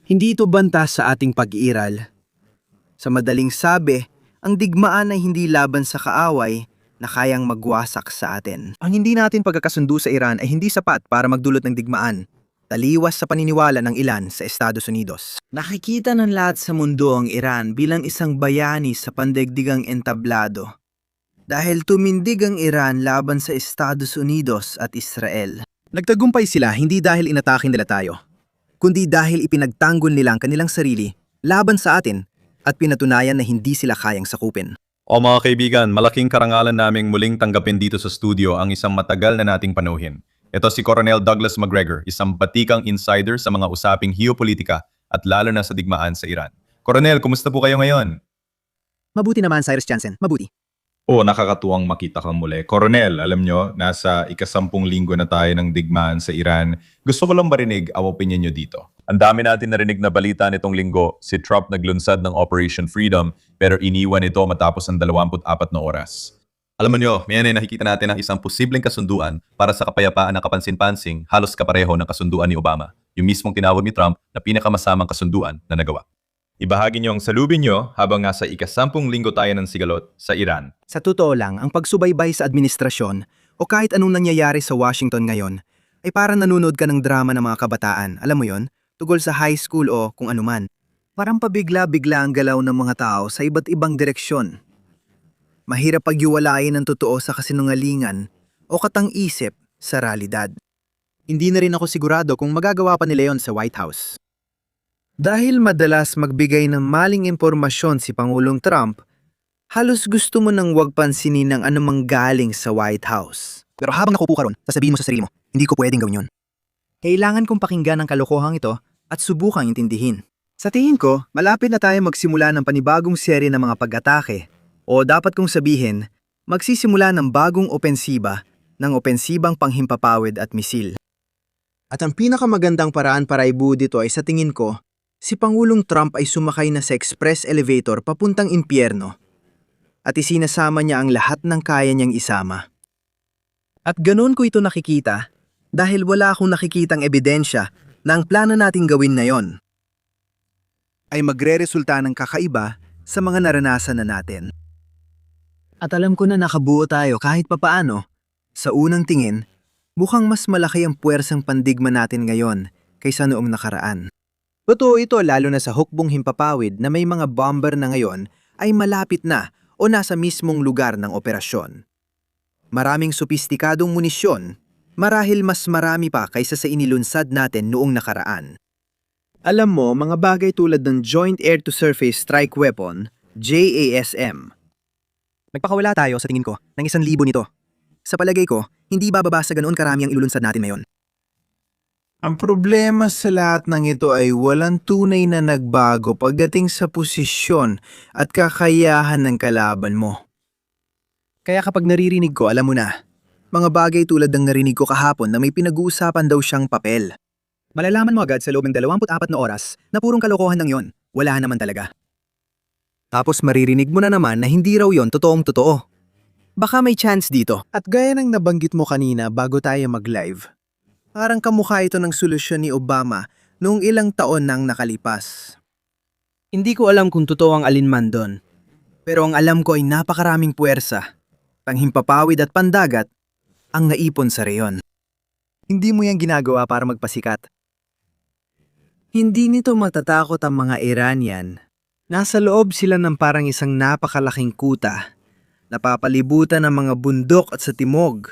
Hindi ito banta sa ating pag-iiral. Sa madaling sabi, ang digmaan ay hindi laban sa kaaway na kayang magwasak sa atin. Ang hindi natin pagkakasundo sa Iran ay hindi sapat para magdulot ng digmaan. Taliwas sa paniniwala ng ilan sa Estados Unidos. Nakikita ng lahat sa mundo ang Iran bilang isang bayani sa pandaigdigang entablado. Dahil tumindig ang Iran laban sa Estados Unidos at Israel. Nagtagumpay sila hindi dahil inatake nila tayo, kundi dahil ipinagtanggol nila ang kanilang sarili laban sa atin at pinatunayan na hindi sila kayang sakupin. O mga kaibigan, malaking karangalan naming muling tanggapin dito sa studio ang isang matagal na nating panuhin. Ito si Colonel Douglas McGregor, isang batikang insider sa mga usaping geopolitika at lalo na sa digmaan sa Iran. Colonel, kumusta po kayo ngayon? Mabuti naman, Cyrus Jansen, mabuti. Nakakatuwang makita kang muli. Coronel, alam nyo, nasa ika-10 linggo na tayo ng digmaan sa Iran. Gusto ko lang marinig ang opinion nyo dito. Ang dami natin narinig na balita nitong linggo, si Trump naglunsad ng Operation Freedom pero iniwan ito matapos ang 24 na oras. Alam mo nyo, may nakikita natin ang isang posibleng kasunduan para sa kapayapaan ng kapansin-pansing halos kapareho ng kasunduan ni Obama, yung mismong tinawag ni Trump na pinakamasamang kasunduan na nagawa. Ibahagi nyo ang salubin nyo habang nasa ika-10 linggo tayo ng sigalot sa Iran. Sa totoo lang, ang pagsubaybay sa administrasyon o kahit anong nangyayari sa Washington ngayon ay parang nanonood ka ng drama ng mga kabataan, alam mo yon, tungkol sa high school o kung anuman. Parang pabigla-bigla ang galaw ng mga tao sa iba't ibang direksyon. Mahirap paghiwalayin ang totoo sa kasinungalingan o katang-isip sa realidad. Hindi na rin ako sigurado kung magagawa pa nila yon sa White House. Dahil madalas magbigay ng maling impormasyon si Pangulong Trump, halos gusto mo nang huwag pansinin ng anumang galing sa White House. Pero habang nakupo ka ron, sasabihin mo sa sarili mo, hindi ko pwedeng gawin yun. Kailangan kong pakinggan ang kalokohang ito at subukang intindihin. Sa tingin ko, malapit na tayo magsimula ng panibagong serye ng mga pag-atake o dapat kong sabihin, magsisimula ng bagong opensiba ng opensibang panghimpapawid at misil. At ang pinakamagandang paraan para ibuo dito ay sa tingin ko, si Pangulong Trump ay sumakay na sa express elevator papuntang impyerno at isinasama niya ang lahat ng kaya niyang isama. At ganoon ko ito nakikita dahil wala akong nakikitang ebidensya na ang plano nating gawin na yon ay magre-resulta ng kakaiba sa mga naranasan na natin. At alam ko na nakabuo tayo kahit papaano. Sa unang tingin, mukhang mas malaki ang puwersang pandigma natin ngayon kaysa noong nakaraan. Totoo ito lalo na sa hukbong himpapawid na may mga bomber na ngayon ay malapit na o nasa mismong lugar ng operasyon. Maraming sopistikadong munisyon, marahil mas marami pa kaysa sa inilunsad natin noong nakaraan. Alam mo, mga bagay tulad ng Joint Air-to-Surface Strike Weapon, JASM. Nagpakawala tayo sa tingin ko ng 1,000 nito. Sa palagay ko, hindi bababa sa ganoon karami ang ilulunsad natin ngayon. Ang problema sa lahat ng ito ay walang tunay na nagbago pagdating sa posisyon at kakayahan ng kalaban mo. Kaya kapag naririnig ko, alam mo na, mga bagay tulad ng narinig ko kahapon na may pinag-uusapan daw siyang papel. Malalaman mo agad sa loob ng 24 na oras na purong kalokohan lang yon, wala naman talaga. Tapos maririnig mo na naman na hindi raw yon totoong totoo. Baka may chance dito. At gaya ng nabanggit mo kanina bago tayo mag-live, parang kamukha ito ng solusyon ni Obama noong ilang taon nang nakalipas. Hindi ko alam kung totoo ang alinman doon. Pero ang alam ko ay napakaraming puwersa, panghimpapawid at pandagat ang naipon sa reyon. Hindi mo yan ginagawa para magpasikat. Hindi nito matatakot ang mga Iranian. Nasa loob sila ng parang isang napakalaking kuta. Napapalibutan ng mga bundok at sa timog.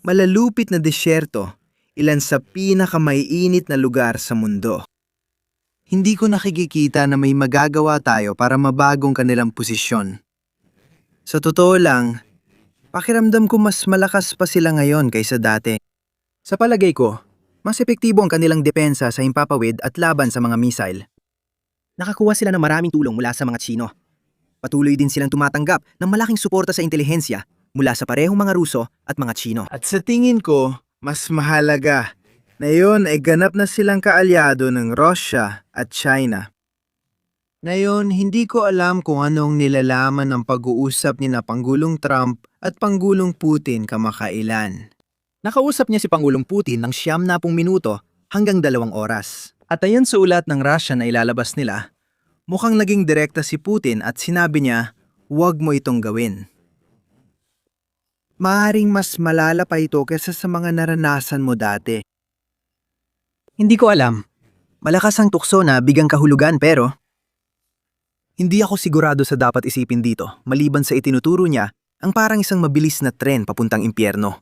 Malalupit na disyerto. Ilan sa pinakamaiinit na lugar sa mundo. Hindi ko nakikikita na may magagawa tayo para mabagong kanilang posisyon. Sa totoo lang, pakiramdam ko mas malakas pa sila ngayon kaysa dati. Sa palagay ko, mas epektibo ang kanilang depensa sa himpapawid at laban sa mga missile. Nakakuha sila ng maraming tulong mula sa mga Tsino. Patuloy din silang tumatanggap ng malaking suporta sa intelihensya mula sa parehong mga Ruso at mga Tsino. At sa tingin ko, mas mahalaga na yon ay ganap na silang kaalyado ng Russia at China. Ngayon, hindi ko alam kung anong nilalaman ng pag-uusap ni na Pangulong Trump at Pangulong Putin kamakailan. Nakausap niya si Pangulong Putin ng 90 minuto hanggang 2 oras. At ayon sa ulat ng Russia na ilalabas nila, mukhang naging direkta si Putin at sinabi niya, huwag mo itong gawin. Maaring mas malala pa ito kaysa sa mga naranasan mo dati. Hindi ko alam. Malakas ang tukso na bigang kahulugan pero Hindi ako sigurado sa dapat isipin dito, maliban sa itinuturo niya ang parang isang mabilis na tren papuntang impyerno.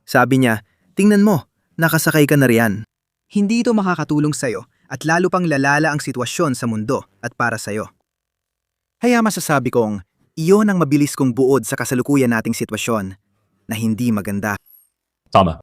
Sabi niya, tingnan mo, nakasakay ka na riyan. hindi ito makakatulong sa'yo at lalo pang lalala ang sitwasyon sa mundo at para sa'yo. Kaya masasabi kong, iyon ang mabilis kong buod sa kasalukuyan nating sitwasyon na hindi maganda. Tama.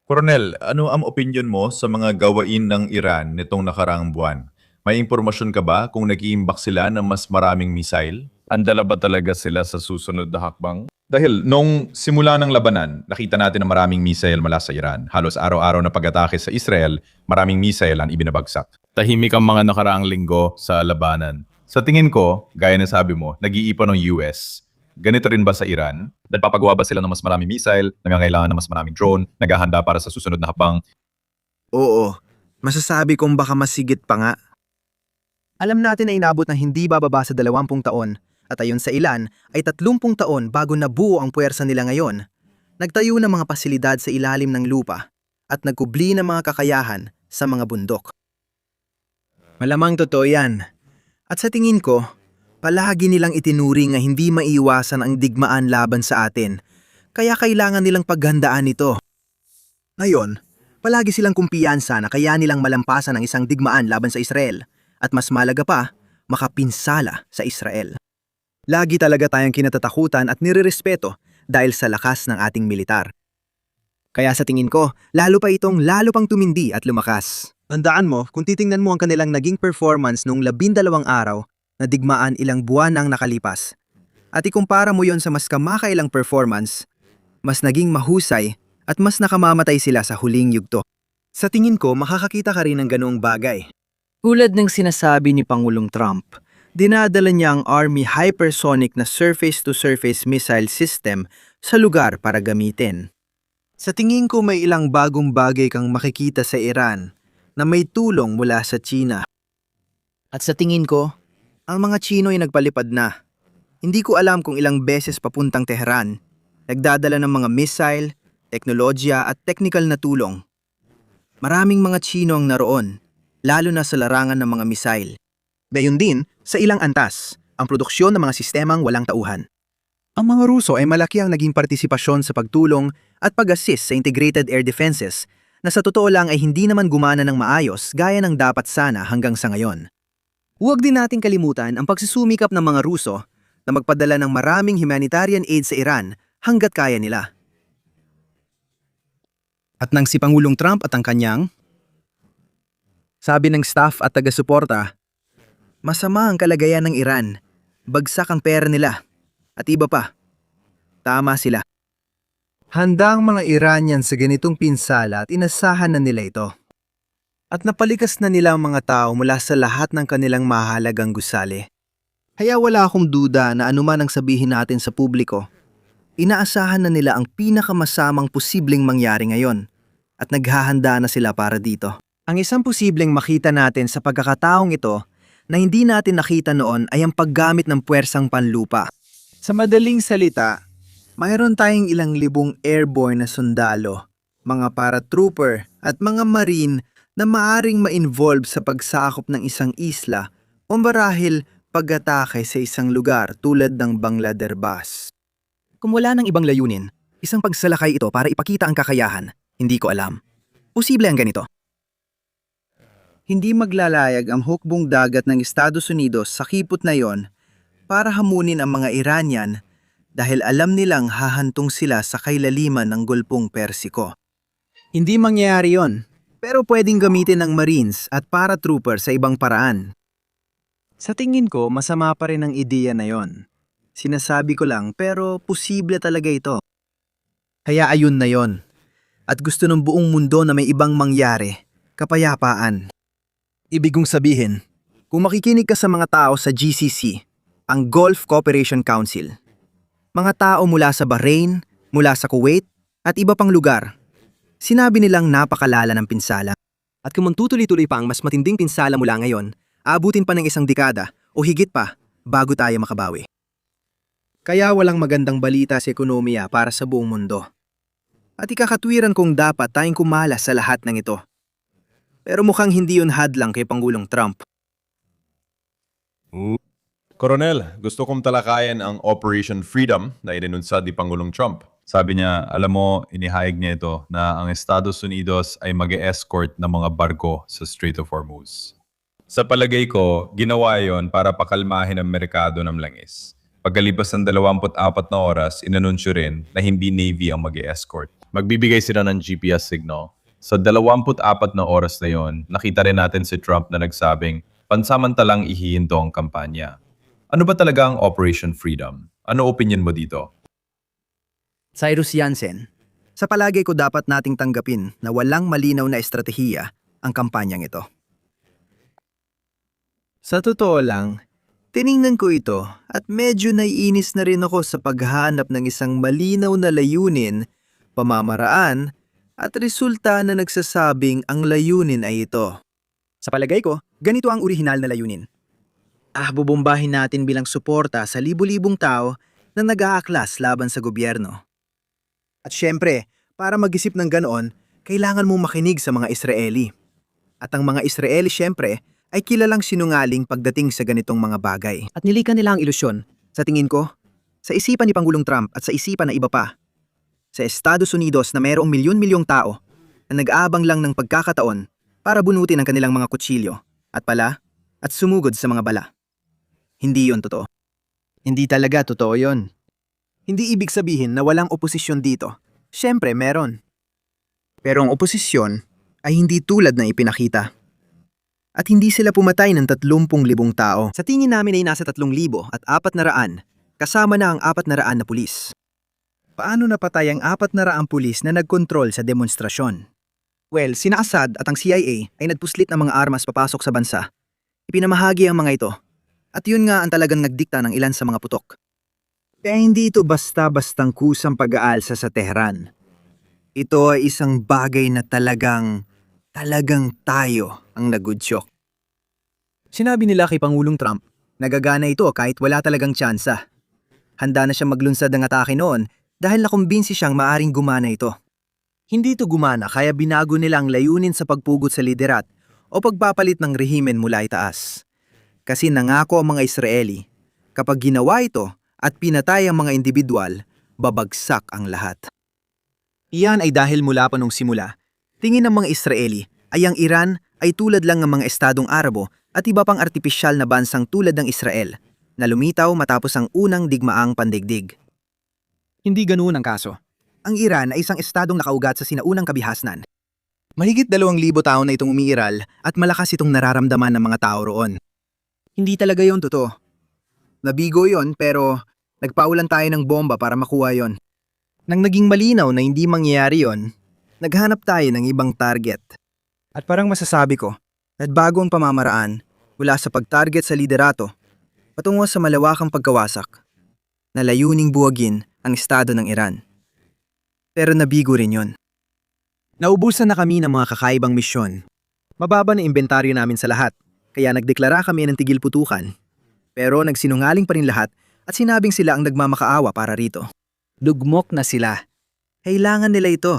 Coronel, ano ang opinion mo sa mga gawain ng Iran nitong nakaraang buwan? May impormasyon ka ba kung nag-iimbak sila ng mas maraming missile? Andala ba talaga sila sa susunod na hakbang? Dahil nung simula ng labanan, nakita natin na maraming missile mula sa Iran. Halos araw-araw na pag-atake sa Israel, maraming missile ang ibinabagsak. Tahimik ang mga nakaraang linggo sa labanan. Sa tingin ko, gaya na sabi mo, nag-iipon ng US. Ganito rin ba sa Iran? Nagpapagawa ba sila ng mas maraming missile, nangangailangan ng mas maraming drone, naghahanda para sa susunod na hakbang? Oo, masasabi kong baka masigit pa nga. Alam natin na inabot ng hindi bababa sa 20 taon at ayon sa ilan ay 30 taon bago nabuo ang puwersa nila ngayon. Nagtayo ng mga pasilidad sa ilalim ng lupa at nagkubli ng mga kakayahan sa mga bundok. Malamang totoo yan. At sa tingin ko, palagi nilang itinuring na hindi maiiwasan ang digmaan laban sa atin, kaya kailangan nilang paghandaan ito. Ngayon, palagi silang kumpiyansa na kaya nilang malampasan ang isang digmaan laban sa Israel at mas malaga pa, makapinsala sa Israel. Lagi talaga tayong kinatatakutan at nirerespeto dahil sa lakas ng ating militar. Kaya sa tingin ko, lalo pang tumindi at lumakas. Tandaan mo, kung titingnan mo ang kanilang naging performance nung 12 araw na digmaan ilang buwan ang nakalipas, at ikumpara mo yon sa mas kamakailang performance, mas naging mahusay at mas nakamamatay sila sa huling yugto. Sa tingin ko, makakakita ka rin ng ganoong bagay. Tulad ng sinasabi ni Pangulong Trump, dinadala niya ang Army hypersonic na surface-to-surface missile system sa lugar para gamitin. Sa tingin ko may ilang bagong bagay kang makikita sa Iran na may tulong mula sa China. At sa tingin ko, ang mga Chino ay nagpalipad na. Hindi ko alam kung ilang beses papuntang Tehran, nagdadala ng mga missile, teknolohiya at technical na tulong. Maraming mga Chino ang naroon, lalo na sa larangan ng mga missile. Gayon din, sa ilang antas, ang produksyon ng mga sistemang walang tauhan. Ang mga Ruso ay malaki ang naging partisipasyon sa pagtulong at pag-assist sa integrated air defenses na sa totoo lang ay hindi naman gumana ng maayos gaya ng dapat sana hanggang sa ngayon. Huwag din nating kalimutan ang pagsusumikap ng mga Ruso na magpadala ng maraming humanitarian aid sa Iran hanggat kaya nila. At nang si Pangulong Trump at ang kanyang, sabi ng staff at taga-suporta, masama ang kalagayan ng Iran, bagsak ang pera nila, at iba pa. Tama sila. Handa ang mga Iranian sa ganitong pinsala at inasahan na nila ito. At napalikas na nila ang mga tao mula sa lahat ng kanilang mahalagang gusali. Kaya wala akong duda na anuman ang sabihin natin sa publiko, inaasahan na nila ang pinakamasamang posibleng mangyari ngayon at naghahanda na sila para dito. Ang isang posibleng makita natin sa pagkakataong ito na hindi natin nakita noon ay ang paggamit ng puwersang panlupa. Sa madaling salita, mayroon tayong ilang libong airborne na sundalo, mga paratrooper at mga marine na maaring ma-involve sa pagsakop ng isang isla o marahil pag-atake sa isang lugar tulad ng Bangladesh. Kung wala ng ibang layunin, isang pagsalakay ito para ipakita ang kakayahan, hindi ko alam. Posible ang ganito. Hindi maglalayag ang hukbong dagat ng Estados Unidos sa kipot na yon para hamunin ang mga Iranian dahil alam nilang hahantong sila sa kailaliman ng Gulpong Persiko. Hindi mangyayari yon, pero pwedeng gamitin ng Marines at paratrooper sa ibang paraan. Sa tingin ko, masama pa rin ang ideya na yon. Sinasabi ko lang, pero posible talaga ito. Kaya ayun na yon. At gusto ng buong mundo na may ibang mangyari, kapayapaan. Ibig kong sabihin, kung makikinig ka sa mga tao sa GCC, ang Gulf Cooperation Council, mga tao mula sa Bahrain, mula sa Kuwait, at iba pang lugar, sinabi nilang napakalala ng pinsala. At kung tutuloy-tuloy pa ang mas matinding pinsala mula ngayon, aabutin pa ng isang dekada o higit pa bago tayo makabawi. Kaya walang magandang balita sa ekonomiya para sa buong mundo. At ikakatwiran kong dapat tayong kumalas sa lahat ng ito. Pero mukhang hindi yun hadlang kay Pangulong Trump. Coronel, gusto kong talakayan ang Operation Freedom na ininunsad ni Pangulong Trump. Sabi niya, alam mo, inihayag niya ito na ang Estados Unidos ay mag-escort ng mga barko sa Strait of Hormuz. Sa palagay ko, ginawa yon para pakalmahin ang merkado ng langis. Pagkalipas ng 24 na oras, inanunsyo rin na hindi Navy ang mag-escort. Magbibigay sila ng GPS signal. Sa 24 na oras na yon, nakita rin natin si Trump na nagsabing, pansamantalang ihihinto ang kampanya. Ano ba talaga ang Operation Freedom? Ano opinion mo dito? Cyrus Jansen, sa palagay ko dapat nating tanggapin na walang malinaw na estratehiya ang kampanyang ito. Sa totoo lang, tiningnan ko ito at medyo naiinis na rin ako sa paghahanap ng isang malinaw na layunin, pamamaraan, at resulta na nagsasabing ang layunin ay ito. Sa palagay ko, ganito ang orihinal na layunin. Bubombahin natin bilang suporta sa libu-libong tao na nag-aaklas laban sa gobyerno. At syempre, para mag-isip ng ganoon, kailangan mong makinig sa mga Israeli. At ang mga Israeli syempre ay kilalang sinungaling pagdating sa ganitong mga bagay. At nilikan nila ang ilusyon, sa tingin ko, sa isipan ni Pangulong Trump at sa isipan na iba pa. Sa Estados Unidos na mayroong milyon-milyong tao na nag-aabang lang ng pagkakataon para bunutin ang kanilang mga kutsilyo at pala at sumugod sa mga bala. Hindi yon totoo. Hindi talaga totoo yon. Hindi ibig sabihin na walang oposisyon dito. Syempre meron. Pero ang oposisyon ay hindi tulad na ipinakita. At hindi sila pumatay ng 30,000 tao. Sa tingin namin ay nasa 3,000 at 400, kasama na ang 400 na pulis. Paano napatay ang 400 pulis na nagkontrol sa demonstrasyon? Well, sina Assad at ang CIA ay nagpuslit ng mga armas papasok sa bansa. Ipinamahagi ang mga ito. At yun nga ang talagang nagdikta ng ilan sa mga putok. Kaya hindi ito basta-bastang kusang pag-aalsa sa Tehran. Ito ay isang bagay na talagang tayo ang nagudyok. Sinabi nila kay Pangulong Trump, nagagana ito kahit wala talagang tsansa. Handa na siyang maglunsad ng atake noon dahil nakumbinsi siyang maaring gumana ito. Hindi ito gumana kaya binago nila ang layunin sa pagpugot sa liderat o pagpapalit ng rehimen mula itaas. Kasi nangako ang mga Israeli, kapag ginawa ito at pinatay ang mga individual, babagsak ang lahat. Iyan ay dahil mula pa nung simula, tingin ng mga Israeli ay ang Iran ay tulad lang ng mga estadong Arabo at iba pang artipisyal na bansang tulad ng Israel na lumitaw matapos ang unang digmaang pandigdig. Hindi ganoon ang kaso. Ang Iran ay isang estadong nakaugat sa sinaunang kabihasnan. Mahigit 2,000 taon na itong umiiral at malakas itong nararamdaman ng mga tao roon. Hindi talaga yon totoo. Nabigo yon pero nagpaulan tayo ng bomba para makuha yon. Nang naging malinaw na hindi mangyayari yon, naghanap tayo ng ibang target. At parang masasabi ko, at bago ang pamamaraan mula sa pag-target sa liderato patungo sa malawakang pagkawasak na layuning buwagin ang estado ng Iran. Pero nabigo rin yon. Naubusan na kami ng mga kakaibang misyon. Mababa na inventaryo namin sa lahat, kaya nagdeklara kami ng tigil putukan. Pero nagsinungaling pa rin lahat at sinabing sila ang nagmamakaawa para rito. Dugmok na sila. Kailangan nila ito.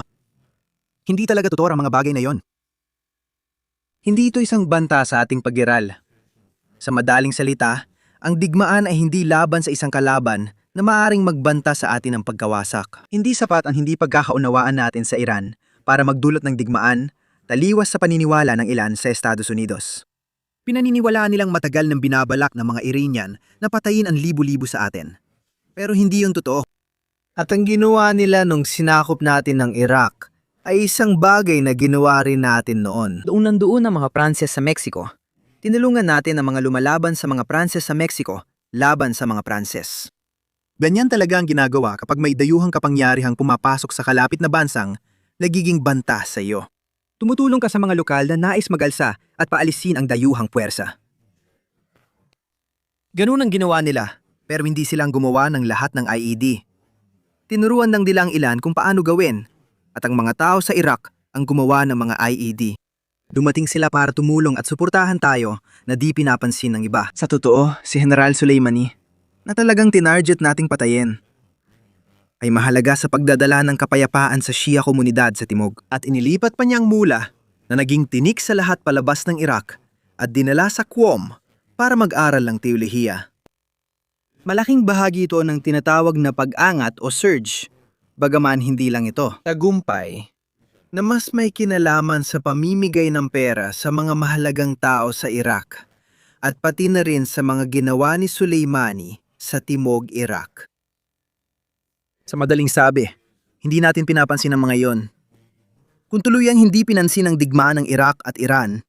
Hindi talaga totoo ang mga bagay na yon. Hindi ito isang banta sa ating pag-iral. Sa madaling salita, ang digmaan ay hindi laban sa isang kalaban na maaaring magbanta sa atin ng pagkawasak. Hindi sapat ang hindi pagkakaunawaan natin sa Iran para magdulot ng digmaan, taliwas sa paniniwala ng ilan sa Estados Unidos. Pinaniniwalaan nilang matagal nang binabalak ng mga Iranian na patayin ang libu-libo sa atin. Pero hindi yun totoo. At ang ginawa nila nung sinakop natin ng Iraq ay isang bagay na ginawa rin natin noon. Doon nandoon ang mga Pranses sa Mexico. Tinulungan natin ang mga lumalaban sa mga Pranses sa Mexico laban sa mga Pranses. Ganyan talaga ang ginagawa kapag may dayuhang kapangyarihang pumapasok sa kalapit na bansang nagiging banta sa iyo. Tumutulong ka sa mga lokal na nais mag-alsa at paalisin ang dayuhang puwersa. Ganun ang ginawa nila, pero hindi silang gumawa ng lahat ng IED. Tinuruan lang nila ang ilan kung paano gawin, at ang mga tao sa Iraq ang gumawa ng mga IED. Dumating sila para tumulong at suportahan tayo na di pinapansin ng iba. Sa totoo, si General Soleimani, Na talagang tinarget nating patayin ay mahalaga sa pagdadala ng kapayapaan sa Shia komunidad sa Timog. At inilipat pa niya ang mula na naging tinik sa lahat palabas ng Iraq at dinala sa Qom para mag-aral ng teolohiya. Malaking bahagi ito ng tinatawag na pag-angat o surge, bagaman hindi lang ito. Tagumpay na mas may kinalaman sa pamimigay ng pera sa mga mahalagang tao sa Iraq at pati na rin sa mga ginawa ni Soleimani sa Timog, Iraq. Sa madaling sabi, hindi natin pinapansin ang mga iyon. Kung tuluyang hindi pinansin ang digmaan ng Iraq at Iran,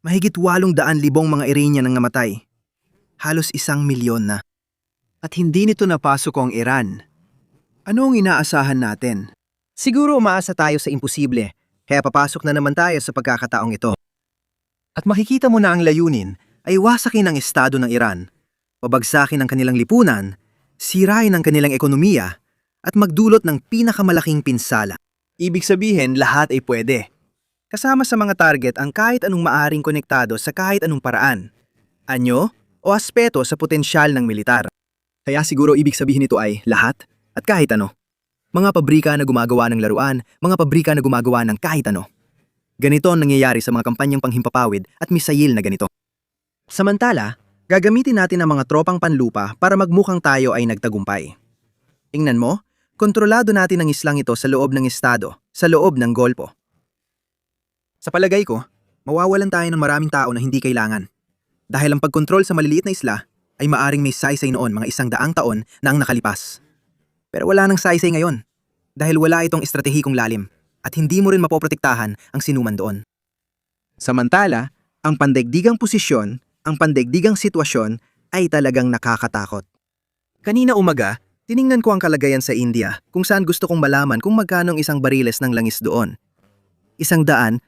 mahigit 800,000 mga Iranian ang namatay. Halos 1,000,000 na. At hindi nito napasok ang Iran. Ano ang inaasahan natin? Siguro umaasa tayo sa imposible, kaya papasok na naman tayo sa pagkakataong ito. At makikita mo na ang layunin ay wasakin ang estado ng Iran, pabagsakin ang kanilang lipunan, sirain ang kanilang ekonomiya, at magdulot ng pinakamalaking pinsala. Ibig sabihin, lahat ay pwede. Kasama sa mga target ang kahit anong maaring konektado sa kahit anong paraan, anyo o aspeto sa potensyal ng militar. Kaya siguro ibig sabihin nito ay lahat at kahit ano. Mga pabrika na gumagawa ng laruan, mga pabrika na gumagawa ng kahit ano. Ganito ang nangyayari sa mga kampanyang panghimpapawid at misayil na ganito. Samantala, gagamitin natin ang mga tropang panlupa para magmukhang tayo ay nagtagumpay. Tingnan mo, kontrolado natin ang islang ito sa loob ng estado, sa loob ng golpo. Sa palagay ko, mawawalan tayo ng maraming tao na hindi kailangan. Dahil ang pagkontrol sa maliliit na isla ay maaring may saysay noon mga 100 taon na ang nakalipas. Pero wala nang saysay ngayon dahil wala itong estratehikong lalim at hindi mo rin mapoprotektahan ang sinuman doon. Samantala, ang pandaigdigang posisyon, ang pandaigdigang sitwasyon ay talagang nakakatakot. Kanina umaga, tiningnan ko ang kalagayan sa India kung saan gusto kong malaman kung magkano ang isang bariles ng langis doon. $118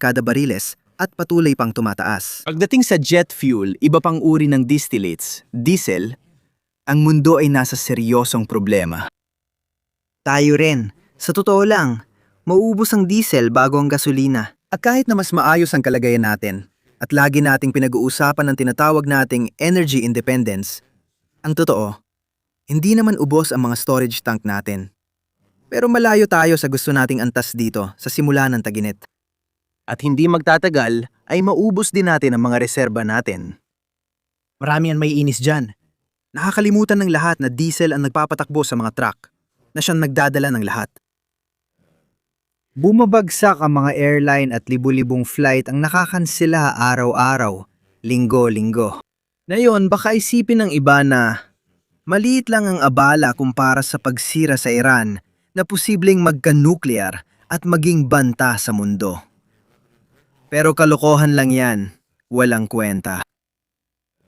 kada bariles at patuloy pang tumataas. Pagdating sa jet fuel, iba pang uri ng distillates, diesel, ang mundo ay nasa seryosong problema. Tayo rin. Sa totoo lang, mauubos ang diesel bago ang gasolina. At kahit na mas maayos ang kalagayan natin, at lagi nating pinag-uusapan ang tinatawag nating energy independence, ang totoo, hindi naman ubos ang mga storage tank natin. Pero malayo tayo sa gusto nating antas dito sa simula ng taginit. At hindi magtatagal ay maubos din natin ang mga reserba natin. Marami ang may inis dyan. Nakakalimutan ng lahat na diesel ang nagpapatakbo sa mga truck, na siyang nagdadala ng lahat. Bumabagsak ang mga airline at libu-libong flight ang nakakansela araw-araw, linggo-linggo. Ngayon, baka isipin ng iba na maliit lang ang abala kumpara sa pagsira sa Iran na posibleng magka-nuclear at maging banta sa mundo. Pero kalokohan lang yan, walang kwenta.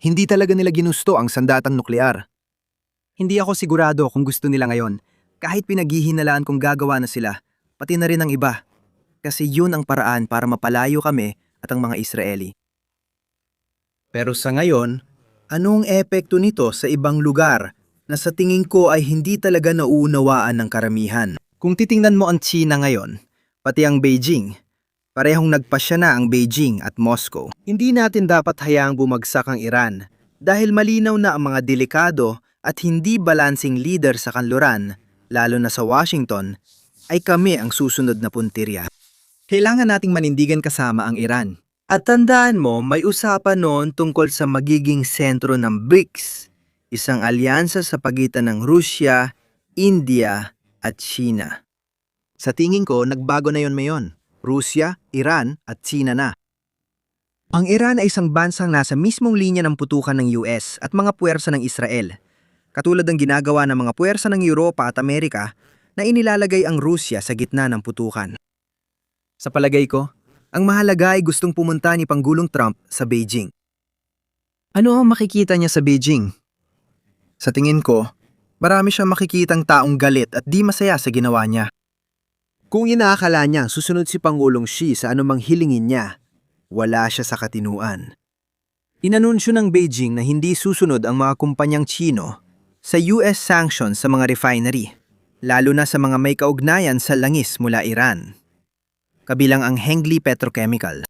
Hindi talaga nila ginusto ang sandatang nuklear. Hindi ako sigurado kung gusto nila ngayon, kahit pinaghihinalaan kung gagawa na sila, pati na rin ang iba. Kasi yun ang paraan para mapalayo kami at ang mga Israeli. Pero sa ngayon, anong epekto nito sa ibang lugar na sa tingin ko ay hindi talaga nauunawaan ng karamihan? Kung titingnan mo ang China ngayon, pati ang Beijing, parehong nagpasya na ang Beijing at Moscow. Hindi natin dapat hayaang bumagsak ang Iran dahil malinaw na ang mga delikado at hindi balansing leader sa kanluran, lalo na sa Washington, ay kami ang susunod na puntirya. Kailangan nating manindigan kasama ang Iran. At tandaan mo, may usapan noon tungkol sa magiging sentro ng BRICS, isang alyansa sa pagitan ng Rusya, India at China. Sa tingin ko, nagbago na yon mayon. Rusya, Iran at China na. Ang Iran ay isang bansang nasa mismong linya ng putukan ng US at mga puwersa ng Israel, katulad ng ginagawa ng mga puwersa ng Europa at Amerika na inilalagay ang Rusya sa gitna ng putukan. Sa palagay ko, ang mahalaga ay gustong pumunta ni Pangulong Trump sa Beijing. Ano ang makikita niya sa Beijing? Sa tingin ko, marami siyang makikitang taong galit at di masaya sa ginawa niya. Kung inaakala niya susunod si Pangulong Xi sa anumang hilingin niya, wala siya sa katinuan. Inanunsyo ng Beijing na hindi susunod ang mga kumpanyang Chino sa US sanctions sa mga refinery, lalo na sa mga may kaugnayan sa langis mula Iran. kabilang ang Hengli Petrochemical.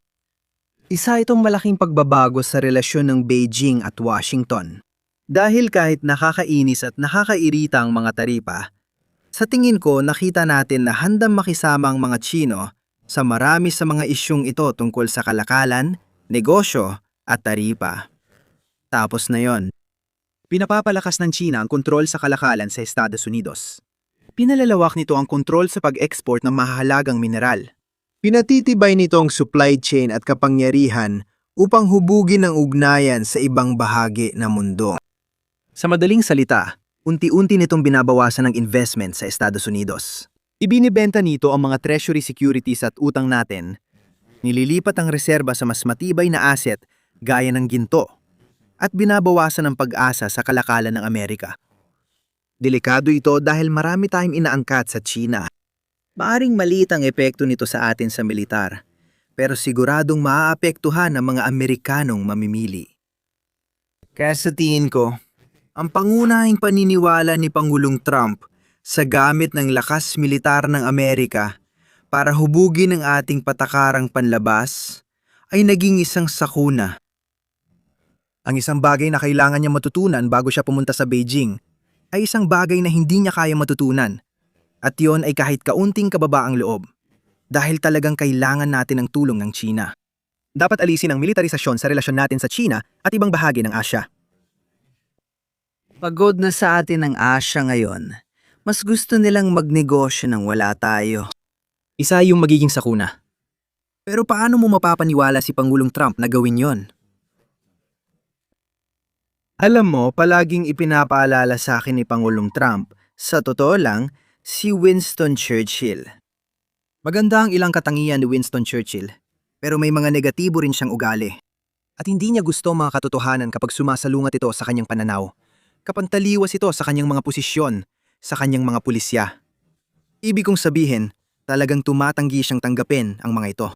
Isa itong malaking pagbabago sa relasyon ng Beijing at Washington. Dahil kahit nakakainis at nakakairita ang mga taripa, sa tingin ko nakita natin na handang makisama ang mga Tsino sa marami sa mga isyung ito tungkol sa kalakalan, negosyo at taripa. Tapos na yon. Pinapapalakas ng China ang kontrol sa kalakalan sa Estados Unidos. Pinalalawak nito ang kontrol sa pag-export ng mahahalagang mineral. Pinatitibay nito ang supply chain at kapangyarihan upang hubugin ang ugnayan sa ibang bahagi ng mundo. Sa madaling salita, unti-unti nitong binabawasan ng investment sa Estados Unidos. Ibinibenta nito ang mga treasury securities at utang natin. Nililipat ang reserba sa mas matibay na asset gaya ng ginto at binabawasan ang pag-asa sa kalakalan ng Amerika. Delikado ito dahil marami tayong inaangkat sa China. Maaring maliit ang epekto nito sa atin sa militar, pero siguradong maaapektuhan ang mga Amerikanong mamimili. Kaya sa tingin ko, ang pangunahing paniniwala ni Pangulong Trump sa gamit ng lakas militar ng Amerika para hubugin ang ating patakarang panlabas ay naging isang sakuna. Ang isang bagay na kailangan niya matutunan bago siya pumunta sa Beijing ay isang bagay na hindi niya kaya matutunan. At yon ay kahit kaunting kababaang loob. Dahil talagang kailangan natin ng tulong ng China. Dapat alisin ang militarisasyon sa relasyon natin sa China at ibang bahagi ng Asya. Pagod na sa atin ang Asya ngayon. Mas gusto nilang magnegosyo nang wala tayo. Isa yung magiging sakuna. Pero paano mo mapapaniwala si Pangulong Trump na gawin yon? Alam mo, palaging ipinapaalala sa akin ni Pangulong Trump, sa totoo lang, si Winston Churchill. Maganda ang ilang katangian ni Winston Churchill, pero may mga negatibo rin siyang ugali. At hindi niya gusto mga katotohanan kapag sumasalungat ito sa kanyang pananaw. Kapantaliwas ito sa kanyang mga posisyon, sa kanyang mga pulisya. Ibig kong sabihin, talagang tumatanggi siyang tanggapin ang mga ito.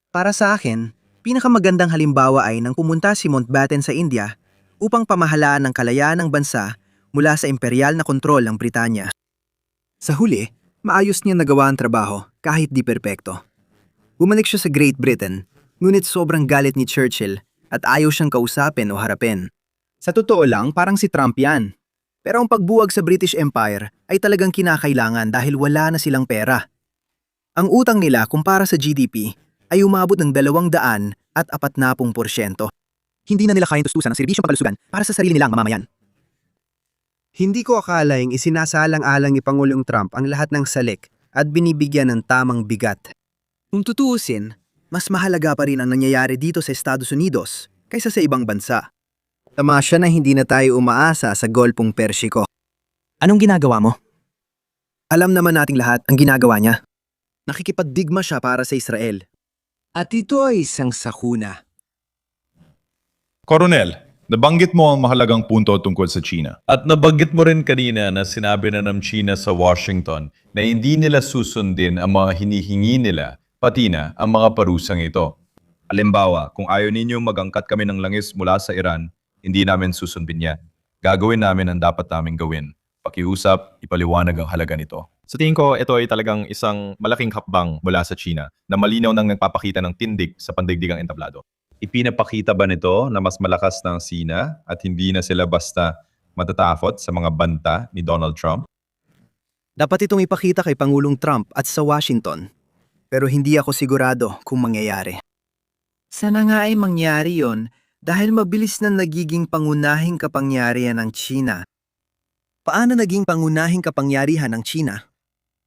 Para sa akin, pinakamagandang halimbawa ay nang pumunta si Mountbatten sa India upang pamahalaan ang kalayaan ng bansa mula sa imperial na kontrol ng Britanya. Sa huli, maayos niya nagawa ang trabaho kahit di perpekto. Bumalik siya sa Great Britain, ngunit sobrang galit ni Churchill at ayaw siyang kausapin o harapin. Sa totoo lang, parang si Trump yan. Pero ang pagbuwag sa British Empire ay talagang kinakailangan dahil wala na silang pera. Ang utang nila kumpara sa GDP ay umabot ng 240%. Hindi na nila kayang tustusan ang serbisyong pangkalusugan para sa sarili nilang mamamayan. Hindi ko akalaing isinasalang-alang ni Pangulong Trump ang lahat ng salik at binibigyan ng tamang bigat. Kung tutuusin, mas mahalaga pa rin ang nangyayari dito sa Estados Unidos kaysa sa ibang bansa. Tamasya na hindi na tayo umaasa sa Golpong Persiko. Anong ginagawa mo? Alam naman nating lahat ang ginagawa niya. Nakikipagdigma siya para sa Israel. At ito ay isang sakuna. Coronel, nabanggit mo ang mahalagang punto tungkol sa China. At nabanggit mo rin kanina na sinabi na ng China sa Washington na hindi nila susundin ang mga hinihingi nila, pati na ang mga parusang ito. Halimbawa, kung ayaw ninyong magangkat kami ng langis mula sa Iran, hindi namin susundin yan. Gagawin namin ang dapat naming gawin. Pakiusap, ipaliwanag ang halaga nito. Sa tingin ko, ito ay talagang isang malaking hakbang mula sa China na malinaw nang nagpapakita ng tindig sa pandaigdigang entablado. Ipinapakita ba nito na mas malakas na ang Sina at hindi na sila basta matatakot sa mga banta ni Donald Trump? Dapat itong ipakita kay Pangulong Trump at sa Washington. Pero hindi ako sigurado kung mangyayari. Sana nga ay mangyari yon dahil mabilis na nagiging pangunahing kapangyarihan ng China. Paano naging pangunahing kapangyarihan ng China?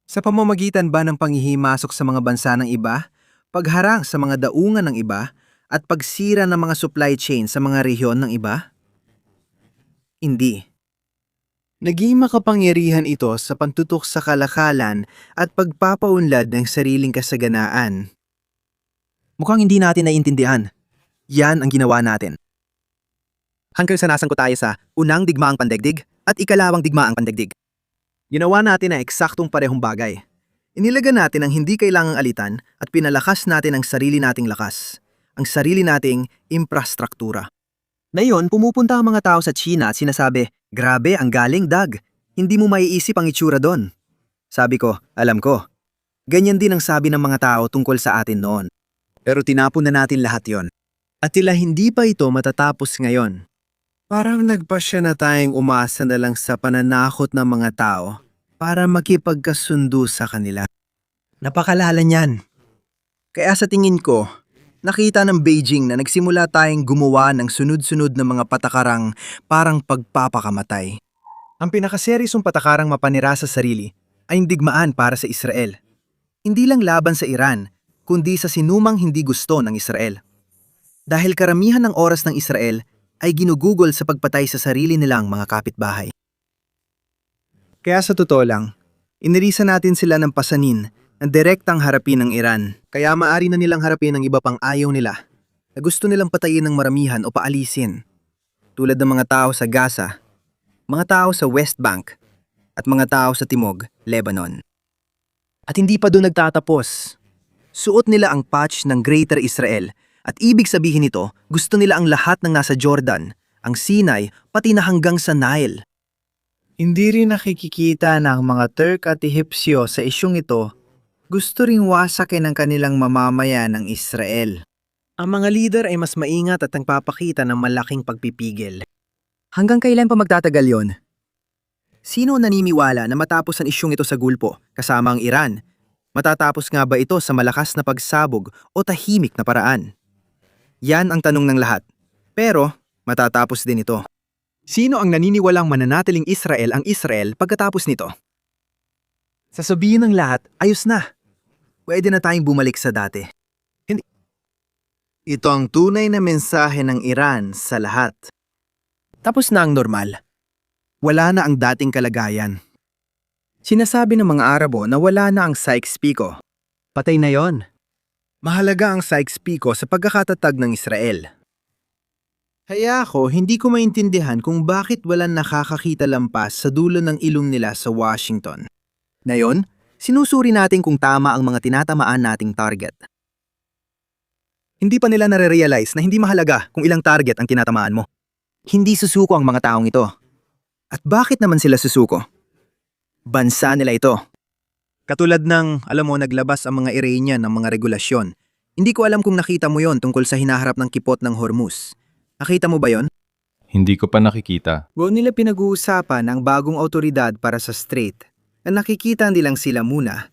Sa pamamagitan ba ng panghihimasok sa mga bansa ng iba, pagharang sa mga daungan ng iba, at pagsira ng mga supply chain sa mga rehiyon ng iba? Hindi. Naging makapangyarihan ito sa pantutok sa kalakalan at pagpapaunlad ng sariling kasaganaan. Mukhang hindi natin naiintindihan. Yan ang ginawa natin. Hanggang sa nasangkot tayo sa unang digmaang pandaigdig at ikalawang digmaang pandaigdig. Ginawa natin ang eksaktong parehong bagay. Inilagan natin ang hindi kailangang alitan at pinalakas natin ang sarili nating lakas. Ang sarili nating infrastruktura. Ngayon, pumupunta ang mga tao sa China at sinasabi, "Grabe, ang galing, Dag. Hindi mo maiisip ang itsura doon." Sabi ko, alam ko. Ganyan din ang sabi ng mga tao tungkol sa atin noon. Pero tinapon na natin lahat yon. At tila hindi pa ito matatapos ngayon. Parang nagpasya na tayong umasa na lang sa pananakot ng mga tao para makipagkasundo sa kanila. Napakalala niyan. Kaya sa tingin ko, nakita ng Beijing na nagsimula tayong gumawa ng sunod-sunod na mga patakarang parang pagpapakamatay. Ang pinakaseryosong patakarang mapanira sa sarili ay ang digmaan para sa Israel. Hindi lang laban sa Iran, kundi sa sinumang hindi gusto ng Israel. Dahil karamihan ng oras ng Israel ay ginugugol sa pagpatay sa sarili nilang mga kapitbahay. Kaya sa totoo lang, inirisa natin sila ng pasanin na direktang harapin ng Iran. Kaya maari na nilang harapin ang iba pang ayaw nila na gusto nilang patayin ng maramihan o paalisin. Tulad ng mga tao sa Gaza, mga tao sa West Bank, at mga tao sa Timog, Lebanon. At hindi pa doon nagtatapos. Suot nila ang patch ng Greater Israel at ibig sabihin nito, gusto nila ang lahat ng nasa Jordan, ang Sinai, pati na hanggang sa Nile. Hindi rin nakikikita na ang mga Turk at Ehipsyo sa isyong ito gusto ring wasakin ang kanilang mamamayan ng Israel. Ang mga leader ay mas maingat at nagpapakita ng malaking pagpipigil. Hanggang kailan pa magtatagal yon? Sino ang naniniwala na matapos ang isyong ito sa gulpo, kasama ang Iran? Matatapos nga ba ito sa malakas na pagsabog o tahimik na paraan? Yan ang tanong ng lahat. Pero, matatapos din ito. Sino ang naniniwalang mananatiling Israel ang Israel pagkatapos nito? Sasabihin ng lahat, ayos na. Pwede na tayong bumalik sa dati. Ito ang tunay na mensahe ng Iran sa lahat. Tapos na ang normal. Wala na ang dating kalagayan. Sinasabi ng mga Arabo na wala na ang Sykes-Picot. Patay na yon. Mahalaga ang Sykes-Picot sa pagkakatatag ng Israel. Kaya ako, hindi ko maintindihan kung bakit walang nakakakita lampas sa dulo ng ilong nila sa Washington. Ngayon, sinusuri natin kung tama ang mga tinatamaan nating target. Hindi pa nila nare-realize na hindi mahalaga kung ilang target ang tinatamaan mo. Hindi susuko ang mga taong ito. At bakit naman sila susuko? Bansa nila ito. Katulad ng, alam mo, naglabas ang mga Iranian ng mga regulasyon. Hindi ko alam kung nakita mo yon tungkol sa hinaharap ng kipot ng Hormuz. Nakita mo ba yon? Hindi ko pa nakikita. Buo nila pinag-uusapan ang bagong autoridad para sa strait na nakikita nilang sila muna.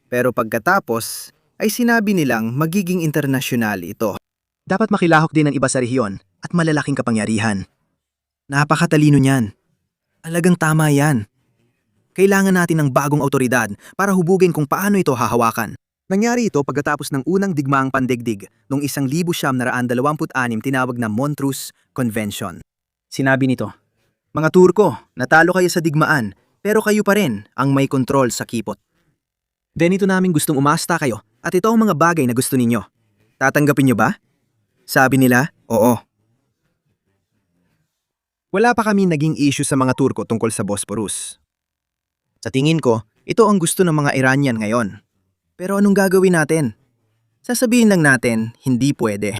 Pero pagkatapos ay sinabi nilang magiging internasyonal ito. Dapat makilahok din ng iba sa rehiyon at malalaking kapangyarihan. Napakatalino niyan. Talagang tama yan. Kailangan natin ng bagong autoridad para hubugin kung paano ito hahawakan. Nangyari ito pagkatapos ng unang digmaang pandigdig noong 1926 tinawag na Montreux Convention. Sinabi nito, "Mga Turko, natalo kayo sa digmaan, pero kayo pa rin ang may kontrol sa kipot. Ganito namin gustong umasta kayo at ito ang mga bagay na gusto ninyo. Tatanggapin nyo ba?" Sabi nila, oo. Wala pa kami naging issue sa mga Turko tungkol sa Bosporus. Sa tingin ko, ito ang gusto ng mga Iranian ngayon. Pero anong gagawin natin? Sasabihin lang natin, hindi pwede.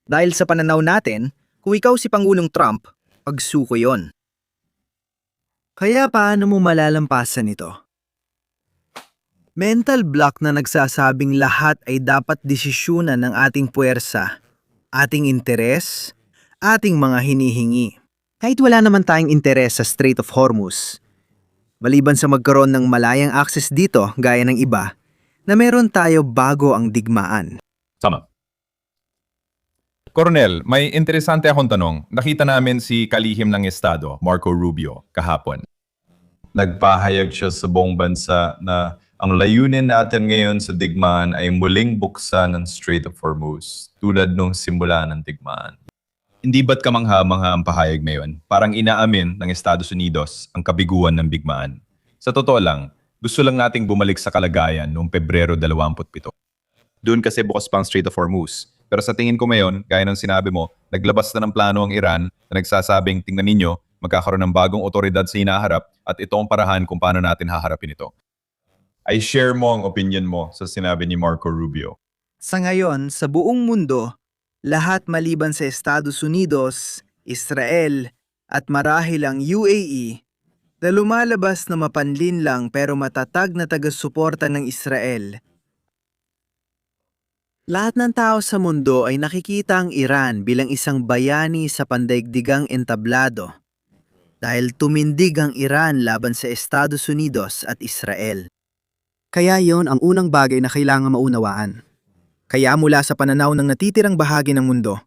Dahil sa pananaw natin, kung ikaw si Pangulong Trump, pagsuko yon. Kaya paano mo malalampasan ito? Mental block na nagsasabing lahat ay dapat desisyunan ng ating puwersa, ating interes, ating mga hinihingi. Kahit wala naman tayong interes sa Strait of Hormuz, maliban sa magkaroon ng malayang access dito gaya ng iba, na meron tayo bago ang digmaan. Tama. Coronel, may interesante akong tanong. Nakita namin si kalihim ng Estado, Marco Rubio, kahapon. Nagpahayag siya sa buong bansa na ang layunin natin ngayon sa digmaan ay muling buksan ng Strait of Hormuz, tulad nung simula ng digmaan. Hindi ba't kamangha-mangha ang pahayag ngayon? Parang inaamin ng Estados Unidos ang kabiguan ng digmaan. Sa totoo lang, gusto lang nating bumalik sa kalagayan noong Pebrero 27. Doon kasi bukas pa ang Strait of Hormuz. Pero sa tingin ko ngayon, gaya ng sinabi mo, naglabas na ng plano ang Iran na nagsasabing, tingnan ninyo, magkakaroon ng bagong otoridad sa hinaharap at ito ang parahan kung paano natin haharapin ito. I share mo ang opinion mo sa sinabi ni Marco Rubio. Sa ngayon, sa buong mundo, lahat maliban sa Estados Unidos, Israel, at marahil ang UAE, na lumalabas na mapanlin lang pero matatag na taga-suporta ng Israel. Lahat ng tao sa mundo ay nakikita ang Iran bilang isang bayani sa pandaigdigang entablado dahil tumindig ang Iran laban sa Estados Unidos at Israel. Kaya yon ang unang bagay na kailangan maunawaan. Kaya mula sa pananaw ng natitirang bahagi ng mundo,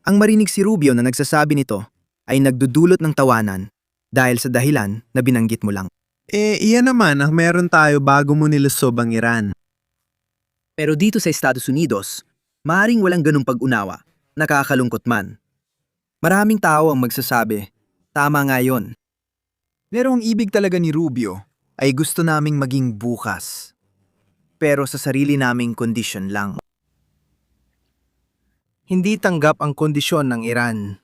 ang marinig si Rubio na nagsasabi nito ay nagdudulot ng tawanan dahil sa dahilan na binanggit mo lang. Iyan naman ang meron tayo bago mo nilusob ang Iran. Pero dito sa Estados Unidos, maaaring walang ganung pag-unawa, nakakalungkot man. Maraming tao ang magsasabi, tama nga yun. Pero ang ibig talaga ni Rubio ay gusto naming maging bukas. Pero sa sarili naming kondisyon lang. Hindi tanggap ang kondisyon ng Iran.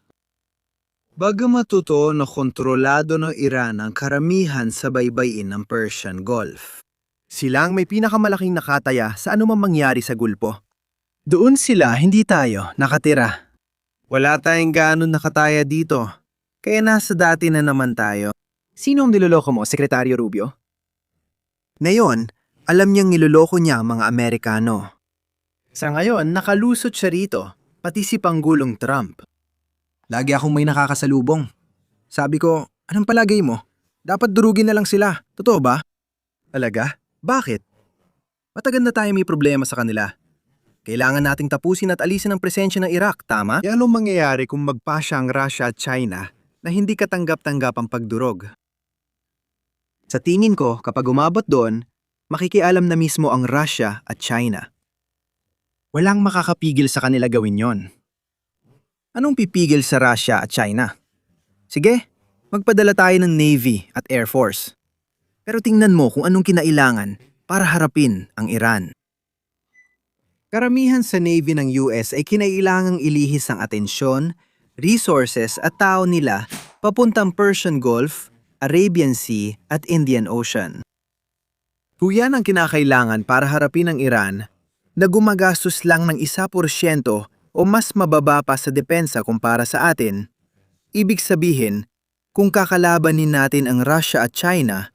Bagamat totoo na kontrolado ng Iran ang karamihan sa baybayin ng Persian Gulf. Sila ang may pinakamalaking nakataya sa anumang mangyari sa gulpo. Doon sila, hindi tayo, nakatira. Wala tayong gaano nakataya dito. Kaya nasa dati na naman tayo. Sino ang niloloko mo, Sekretaryo Rubio? Ngayon, alam niyang niloloko niya ang mga Amerikano. Sa ngayon, nakalusot siya rito, pati si Panggulong Trump. Lagi akong may nakakasalubong. Sabi ko, anong palagay mo? Dapat durugin na lang sila. Totoo ba? Alaga? Bakit? Matagal na tayo may problema sa kanila. Kailangan nating tapusin at alisin ang presensya ng Iraq, tama? Anong mangyayari kung magpasya ang Russia at China na hindi katanggap-tanggap ang pagdurog? Sa tingin ko, kapag umabot doon, makikialam na mismo ang Russia at China. Walang makakapigil sa kanila gawin yon. Anong pipigil sa Russia at China? Sige, magpadala tayo ng Navy at Air Force. Pero tingnan mo kung anong kinailangan para harapin ang Iran. Karamihan sa Navy ng US ay kinailangang ilihis ang atensyon, resources at tao nila papuntang Persian Gulf, Arabian Sea at Indian Ocean. Kung yan ang kinakailangan para harapin ang Iran, na gumagastos lang ng 1% o mas mababa pa sa depensa kumpara sa atin, ibig sabihin, kung kakalabanin natin ang Russia at China,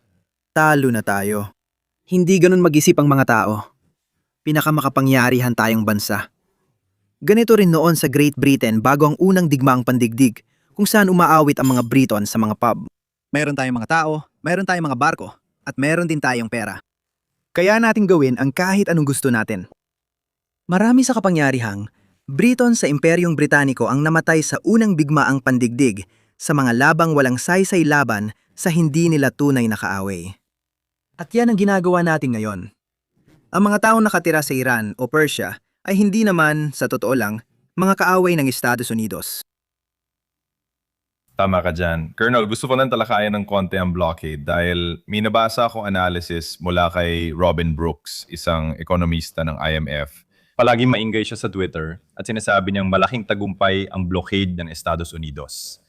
talo na tayo. Hindi ganun mag-isip ang mga tao. Pinakamakapangyarihan tayong bansa. Ganito rin noon sa Great Britain bago ang unang digmaang pandigdig kung saan umaawit ang mga Briton sa mga pub. Meron tayong mga tao, meron tayong mga barko, at meron din tayong pera. Kaya nating gawin ang kahit anong gusto natin. Marami sa kapangyarihang, Briton sa Imperyong Britaniko ang namatay sa unang bigmaang pandigdig sa mga labang walang saysay laban sa hindi nila tunay na kaaway. At yan ang ginagawa natin ngayon. Ang mga taong nakatira sa Iran o Persia ay hindi naman, sa totoo lang, mga kaaway ng Estados Unidos. Tama ka dyan. Colonel, gusto ko nang talakayan ng konti ang blockade dahil may nabasa akong analysis mula kay Robin Brooks, isang ekonomista ng IMF. Palaging maingay siya sa Twitter at sinasabi niyang malaking tagumpay ang blockade ng Estados Unidos.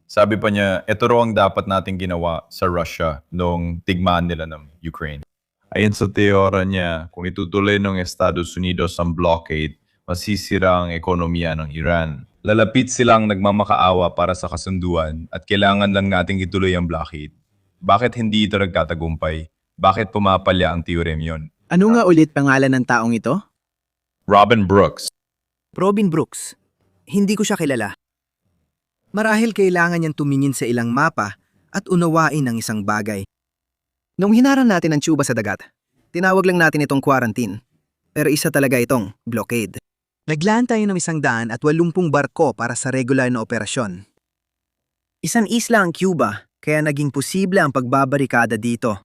Sabi pa niya, ito raw ang dapat nating ginawa sa Russia noong tigmaan nila ng Ukraine. Ayon sa teorya niya, kung itutuloy ng Estados Unidos ang blockade, masisira ang ekonomiya ng Iran. Lalapit silang nagmamakaawa para sa kasunduan at kailangan lang nating ituloy ang blockade. Bakit hindi ito nagtatagumpay? Bakit pumapalya ang teorem yon? Ano nga ulit pangalan ng taong ito? Robin Brooks. Robin Brooks. Hindi ko siya kilala. Marahil kailangan niyang tumingin sa ilang mapa at unawain ang isang bagay. Nung hinaran natin ang tsuba sa dagat, tinawag lang natin itong quarantine. Pero isa talaga itong blockade. Naglaan tayo ng 180 barko para sa regular na operasyon. Isang isla ang Cuba, kaya naging posible ang pagbabarikada dito.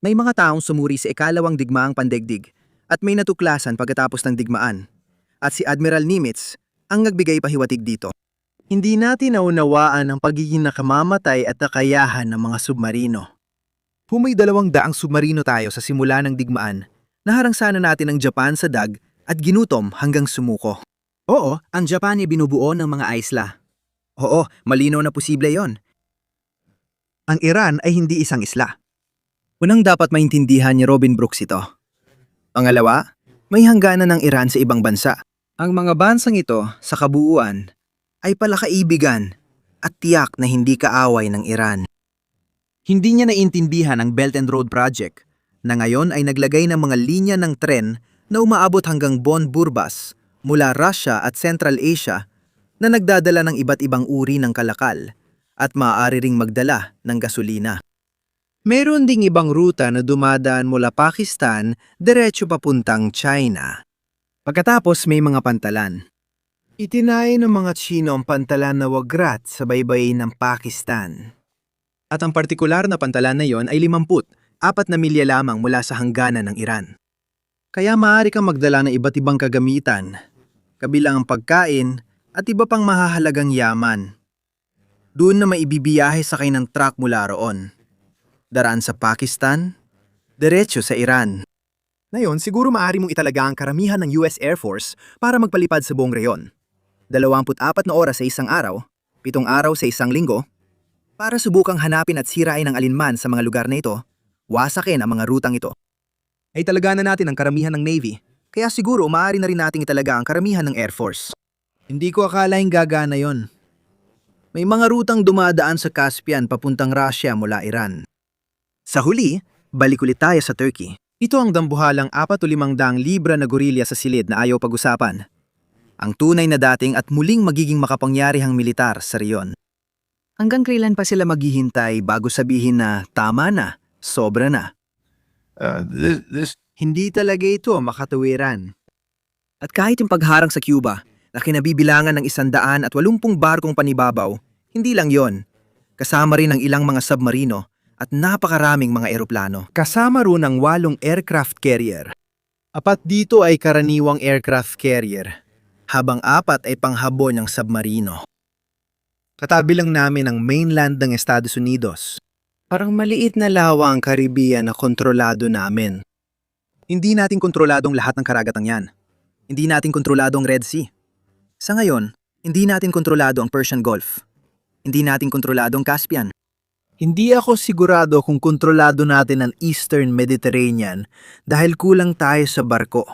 May mga taong sumuri sa ikalawang digmaang pandaigdig at may natuklasan pagkatapos ng digmaan. At si Admiral Nimitz ang nagbigay pahiwatig dito. Hindi natin naunawaan ang pagiging nakamamatay at nakayahan ng mga submarino. Humay 200 submarino tayo sa simula ng digmaan. Naharang sana natin ang Japan sa dag at ginutom hanggang sumuko. Oo, ang Japan ay binubuo ng mga isla. Oo, malinaw na posible yon. Ang Iran ay hindi isang isla. Unang dapat maintindihan ni Robin Brooks ito. Pangalawa, may hangganan ng Iran sa ibang bansa. Ang mga bansang ito, sa kabuuan, ay palakaibigan at tiyak na hindi kaaway ng Iran. Hindi niya naintindihan ang Belt and Road Project na ngayon ay naglagay ng mga linya ng tren na umaabot hanggang Bonn-Burbas mula Russia at Central Asia na nagdadala ng iba't ibang uri ng kalakal at maaari ring magdala ng gasolina. Meron ding ibang ruta na dumadaan mula Pakistan diretso papuntang China. Pagkatapos may mga pantalan. Itinayo ng mga Chino ang pantalan na Wagrat sa baybayin ng Pakistan. At ang partikular na pantalan na yon ay 54 na milya lamang mula sa hangganan ng Iran. Kaya maaari kang magdala ng iba't ibang kagamitan, kabilang ang pagkain at iba pang mahahalagang yaman. Doon na maibibiyahe sakay ng truck mula roon. Daraan sa Pakistan, diretso sa Iran. Ngayon, siguro maaari mong italaga ang karamihan ng US Air Force para magpalipad sa buong reyon. 24 na oras sa isang araw, 7 araw sa isang linggo, para subukang hanapin at sirain ang alinman sa mga lugar na ito, wasakin ang mga rutang ito. Ay talaga na natin ang karamihan ng Navy, kaya siguro maaari na rin nating italaga ang karamihan ng Air Force. Hindi ko akalaing gagana yon. May mga rutang dumadaan sa Caspian papuntang Russia mula Iran. Sa huli, balik ulit tayo sa Turkey. Ito ang dambuhalang 4,500 libra na gorilya sa silid na ayaw pag-usapan. Ang tunay na dating at muling magiging makapangyarihang militar sa riyon. Hanggang kailan pa sila maghihintay bago sabihin na tama na, sobra na? Hindi talaga ito makatuwiran. At kahit yung pagharang sa Cuba na kinabibilangan ng 180 barkong panibabaw, hindi lang yon. Kasama rin ang ilang mga submarino at napakaraming mga eroplano. Kasama rin ang 8 aircraft carrier. 4 dito ay karaniwang aircraft carrier, Habang 4 ay panghabon ng submarino. katabi lang namin ang mainland ng Estados Unidos. Parang maliit na lawa ang Caribbean na kontrolado namin. Hindi natin kontroladong lahat ng karagatang yan. Hindi natin kontrolado ang Red Sea. Sa ngayon, hindi natin kontrolado ang Persian Gulf. Hindi natin kontrolado ang Caspian. Hindi ako sigurado kung kontrolado natin ang Eastern Mediterranean dahil kulang tayo sa barko.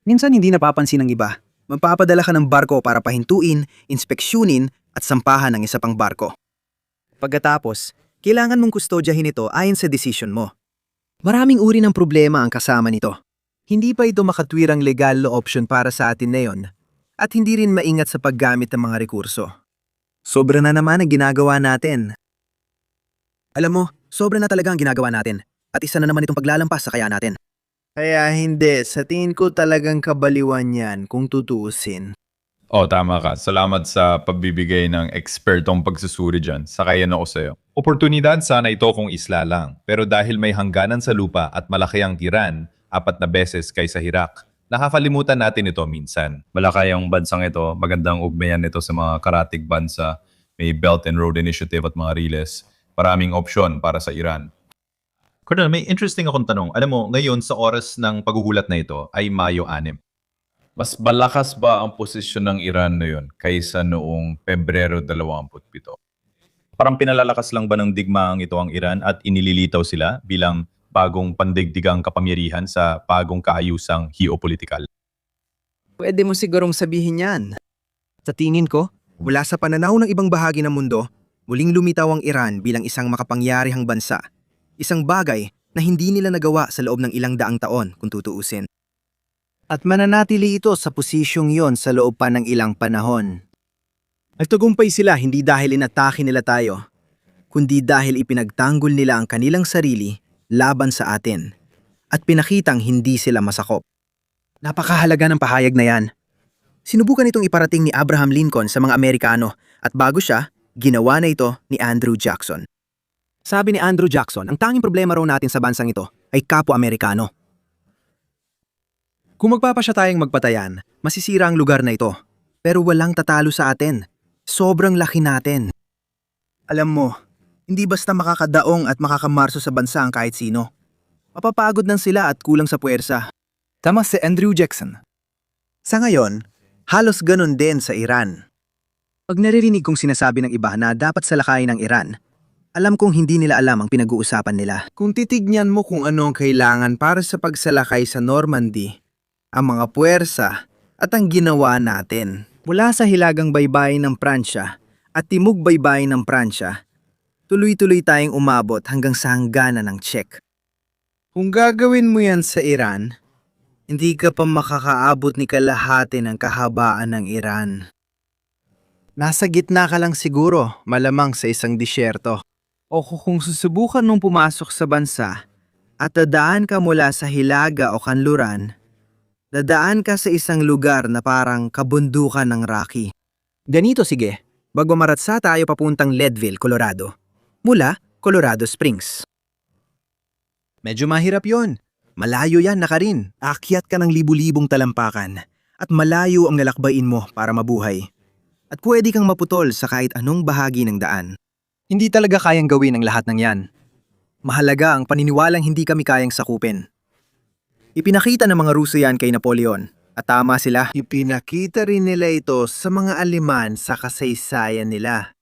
Minsan hindi napapansin ng iba. Magpapadala ka ng barko para pahintuin, inspeksyunin at sampahan ng isa pang barko. Pagkatapos, kailangan mong kustodyahin ito ayon sa desisyon mo. Maraming uri ng problema ang kasama nito. Hindi pa ito makatwirang legal na option para sa atin na yon at hindi rin maingat sa paggamit ng mga rekurso. Sobra na naman ang ginagawa natin. Alam mo, sobra na talaga ang ginagawa natin at isa na naman itong paglalampas sa kaya natin. Kaya hindi, sa tingin ko talagang kabaliwan yan kung tutuusin. Oh, tama ka. Salamat sa pagbibigay ng ekspertong pagsusuri dyan. Sakayan ako sa'yo. Oportunidad sana ito kung isla lang. Pero dahil may hangganan sa lupa at malaki ang Iran, 4 na beses kaysa Iraq, nakakalimutan natin ito minsan. Malaki ang bansang ito. Magandang ugnayan nito sa mga karatig bansa. May Belt and Road Initiative at mga riles. Maraming opsyon para sa Iran. Colonel, may interesting akong tanong. Alam mo, ngayon sa oras ng paghuhulat na ito ay Mayo 6. Mas malakas ba ang posisyon ng Iran ngayon kaysa noong Pebrero 27? Parang pinalalakas lang ba ng digmaang ito ang Iran at inililitaw sila bilang bagong pandigdigang kapangyarihan sa bagong kaayusang geopolitikal? Pwede mo sigurong sabihin yan. Sa tingin ko, mula sa pananaw ng ibang bahagi ng mundo, muling lumitaw ang Iran bilang isang makapangyarihang bansa. Isang bagay na hindi nila nagawa sa loob ng ilang daang taon kung tutuusin. At mananatili ito sa posisyong yon sa loob pa ng ilang panahon. Nagtagumpay sila hindi dahil inatake nila tayo, kundi dahil ipinagtanggol nila ang kanilang sarili laban sa atin at pinakitang hindi sila masakop. Napakahalaga ng pahayag na yan. Sinubukan itong iparating ni Abraham Lincoln sa mga Amerikano at bago siya, ginawa na ito ni Andrew Jackson. Sabi ni Andrew Jackson, ang tanging problema raw natin sa bansang ito ay kapwa-Amerikano. Kung magpapasya tayong magpatayan, masisira ang lugar na ito. Pero walang tatalo sa atin. Sobrang laki natin. Alam mo, hindi basta makakadaong at makakamarso sa bansa ang kahit sino. Mapapagod lang sila at kulang sa puwersa. Tama si Andrew Jackson. Sa ngayon, halos ganun din sa Iran. Pag naririnig kong sinasabi ng iba na dapat salakayin ng Iran, alam kong hindi nila alam ang pinag-uusapan nila. Kung titignan mo kung ano ang kailangan para sa pagsalakay sa Normandy, ang mga puwersa at ang ginawa natin. Mula sa hilagang baybayin ng Pransya at timog baybayin ng Pransya, Tuloy-tuloy tayong umabot hanggang sa hangganan ng Czech. Kung gagawin mo yan sa Iran, hindi ka pa makakaabot ni kalahati ng kahabaan ng Iran. Nasa gitna ka lang siguro, malamang sa isang disyerto. O kung susubukan mong pumasok sa bansa at dadaan ka mula sa Hilaga o Kanluran, dadaan ka sa isang lugar na parang kabundukan ng Rocky. Ganito sige, bago maratsa tayo papuntang Leadville, Colorado. Mula Colorado Springs. Medyo mahirap yon. Malayo yan na ka rin. Akyat ka ng libu-libong talampakan. At malayo ang lalakbayin mo para mabuhay. At pwede kang maputol sa kahit anong bahagi ng daan. Hindi talaga kayang gawin ang lahat ng yan. Mahalaga ang paniniwalang hindi kami kayang sakupin. Ipinakita ng mga Ruso yan kay Napoleon. At tama sila. Ipinakita rin nila ito sa mga Aleman sa kasaysayan nila.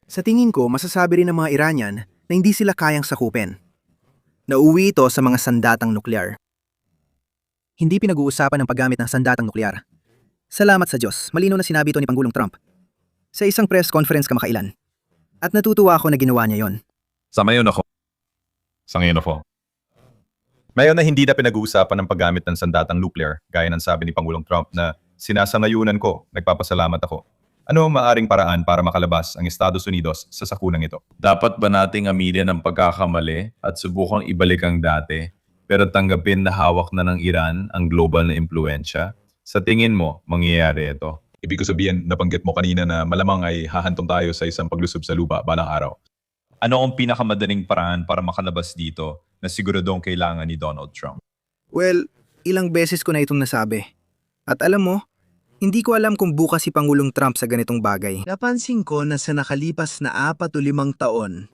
Sa tingin ko, masasabi rin ng mga Iranian na hindi sila kayang sakupin. Nauwi ito sa mga sandatang nuklear. Hindi pinag-uusapan ang paggamit ng sandatang nuklear. Salamat sa Diyos, malinaw na sinabi ito ni Pangulong Trump sa isang press conference kamakailan. At natutuwa ako na ginawa niya yon. Sa ngayon ako. Ngayon na hindi na pinag-uusapan ng paggamit ng sandatang nuclear, gaya ng sabi ni Pangulong Trump na sinasangayunan ko, nagpapasalamat ako. Ano ang maaring paraan para makalabas ang Estados Unidos sa sakunang ito? Dapat ba nating aminin ang pagkakamali at subukang ibalik ang dati, pero tanggapin na hawak na ng Iran ang global na impluensya? Sa tingin mo, mangyayari ito? Ibig ko sabihin, nabanggit mo kanina na malamang ay hahantong tayo sa isang paglusob sa lupa balang araw. Ano ang pinakamadaling paraan para makalabas dito na siguradong kailangan ni Donald Trump? Well, ilang beses ko na itong nasabi. At alam mo, hindi ko alam kung bukas si Pangulong Trump sa ganitong bagay. Napansin ko na sa nakalipas na 4 o 5 taon,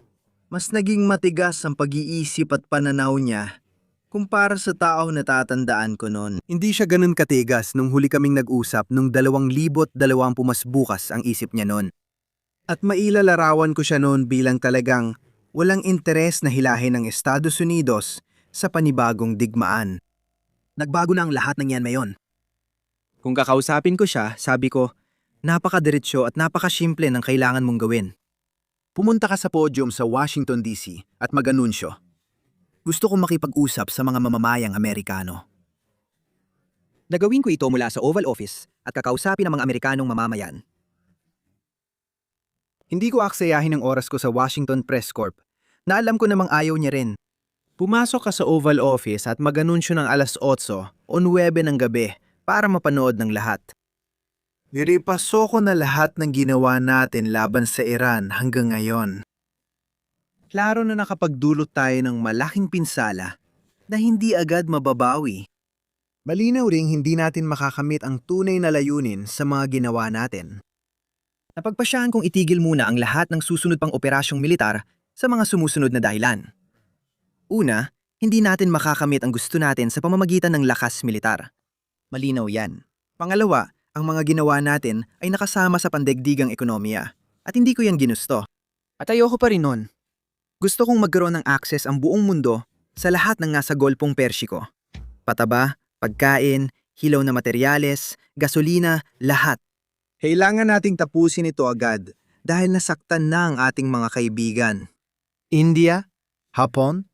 mas naging matigas ang pag-iisip at pananaw niya kumpara sa taong natatandaan ko noon. Hindi siya ganun katigas nung huli kaming nag-usap nung 2020 mas bukas ang isip niya noon. At mailalarawan ko siya noon bilang talagang walang interes na hilahin ng Estados Unidos sa panibagong digmaan. Nagbago na ang lahat ng yan mayon. Kung kakausapin ko siya, sabi ko, napakadiretsyo at napakasimple ng kailangan mong gawin. Pumunta ka sa podium sa Washington DC at mag-anunsyo. Gusto kong makipag-usap sa mga mamamayang Amerikano. Nagawin ko ito mula sa Oval Office at kakausapin ang mga Amerikanong mamamayan. Hindi ko aksayahin ang oras ko sa Washington Press Corp na alam ko namang ayaw niya rin. Pumasok ka sa Oval Office at mag-anunsyo ng 8:00 o 9:00 ng gabi para mapanood ng lahat. Niripaso ko na lahat ng ginawa natin laban sa Iran hanggang ngayon. Klaro na nakapagdulot tayo ng malaking pinsala na hindi agad mababawi. Malinaw ring hindi natin makakamit ang tunay na layunin sa mga ginawa natin. Napagpasyahan kong itigil muna ang lahat ng susunod pang operasyong militar sa mga sumusunod na dahilan. Una, hindi natin makakamit ang gusto natin sa pamamagitan ng lakas militar. Malinaw yan. Pangalawa, ang mga ginawa natin ay nakasama sa pandaigdigang ekonomiya at hindi ko yan ginusto. At ayoko pa rin nun. Gusto kong magkaroon ng access ang buong mundo sa lahat ng nasa Golpong Persiko. Pataba, pagkain, hilaw na materyales, gasolina, lahat. Kailangan nating tapusin ito agad dahil nasaktan na ang ating mga kaibigan. India, Hapon,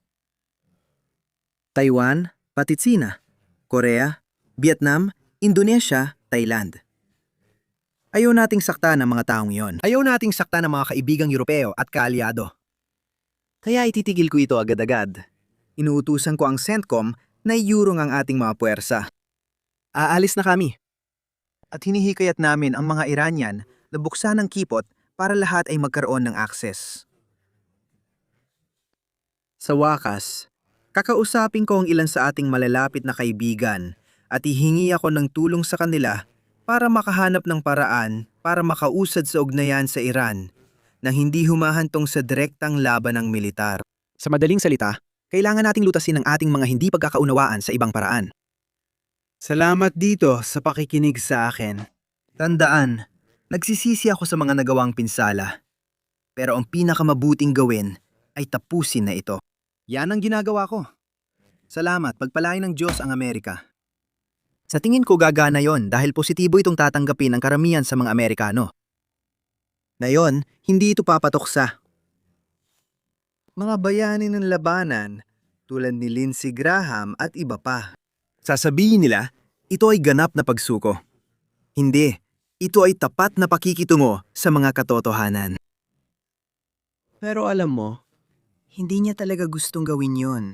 Taiwan, pati Tsina, Korea, Vietnam, Indonesia, Thailand. Ayaw nating sakta ng mga taong yon. Ayaw nating sakta ng mga kaibigang Europeo at kaalyado. Kaya ititigil ko ito agad-agad. Inuutusan ko ang CENTCOM na iurong ang ating mga puwersa. Aalis na kami. at hinihikayat namin ang mga Iranian na buksan ang kipot para lahat ay magkaroon ng access. Sa wakas, kakausapin ko ang ilan sa ating malalapit na kaibigan at hihingi ako ng tulong sa kanila para makahanap ng paraan para makausad sa ugnayan sa Iran na hindi humahantong sa direktang laban ng militar. Sa madaling salita, kailangan nating lutasin ang ating mga hindi pagkakaunawaan sa ibang paraan. Salamat dito sa pakikinig sa akin. Tandaan, nagsisisi ako sa mga nagawang pinsala. Pero ang pinakamabuting gawin ay tapusin na ito. Yan ang ginagawa ko. Salamat, pagpalain ng Diyos ang Amerika. Sa tingin ko gagana yon dahil positibo itong tatanggapin ng karamihan sa mga Amerikano. Ngayon, hindi ito papatok sa Mga bayani ng labanan tulad ni Lindsey Graham at iba pa. Sasabihin nila, ito ay ganap na pagsuko. Hindi, ito ay tapat na pakikitungo sa mga katotohanan. Pero alam mo, hindi niya talaga gustong gawin yon.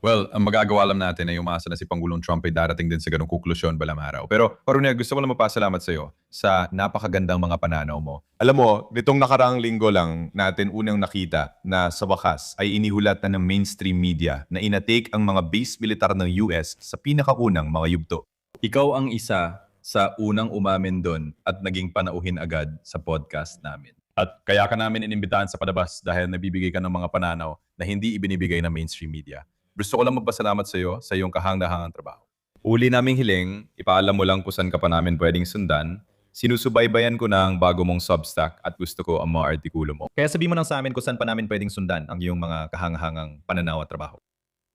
Well, ang magagawa lang natin ay umasa na si Pangulong Trump ay darating din sa ganung konklusyon balang araw. Pero, Coronel, gusto ko lang mapasalamat sa iyo sa napakagandang mga pananaw mo. Alam mo, nitong nakaraang linggo lang natin unang nakita na sa wakas ay inihulat na ng mainstream media na inatake ang mga base militar ng US sa pinakaunang mga yugto. Ikaw ang isa sa unang umamin doon at naging panauhin agad sa podcast namin. At kaya ka namin inimbitahan sa palabas dahil nabibigay ka ng mga pananaw na hindi ibinibigay ng mainstream media. Gusto ko lang magpasalamat sa iyo sa iyong kahang-dahangang trabaho. Uli naming hiling, ipaalam mo lang kung saan ka pa namin pwedeng sundan. Sinusubaybayan ko na ang bago mong Substack at gusto ko ang mga artikulo mo. Kaya sabihin mo lang sa amin kung saan pa namin pwedeng sundan ang iyong mga kahang-hangang pananaw at trabaho.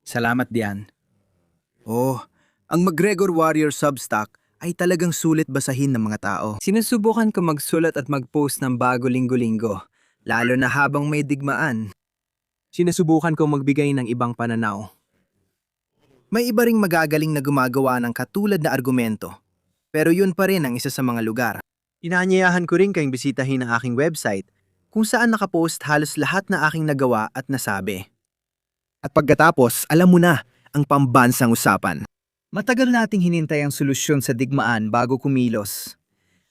Salamat diyan. Oh, ang McGregor Warrior Substack ay talagang sulit basahin ng mga tao. Sinusubukan ko magsulat at mag-post ng bago linggo-linggo, lalo na habang may digmaan. Sinusubukan ko magbigay ng ibang pananaw. May iba ring magagaling na gumagawa ng katulad na argumento, pero yun pa rin ang isa sa mga lugar. Inaanyayahan ko rin kayong bisitahin ang aking website kung saan nakapost halos lahat na aking nagawa at nasabi. At pagkatapos, alam mo na ang pambansang usapan. Matagal nating hinintay ang solusyon sa digmaan bago kumilos.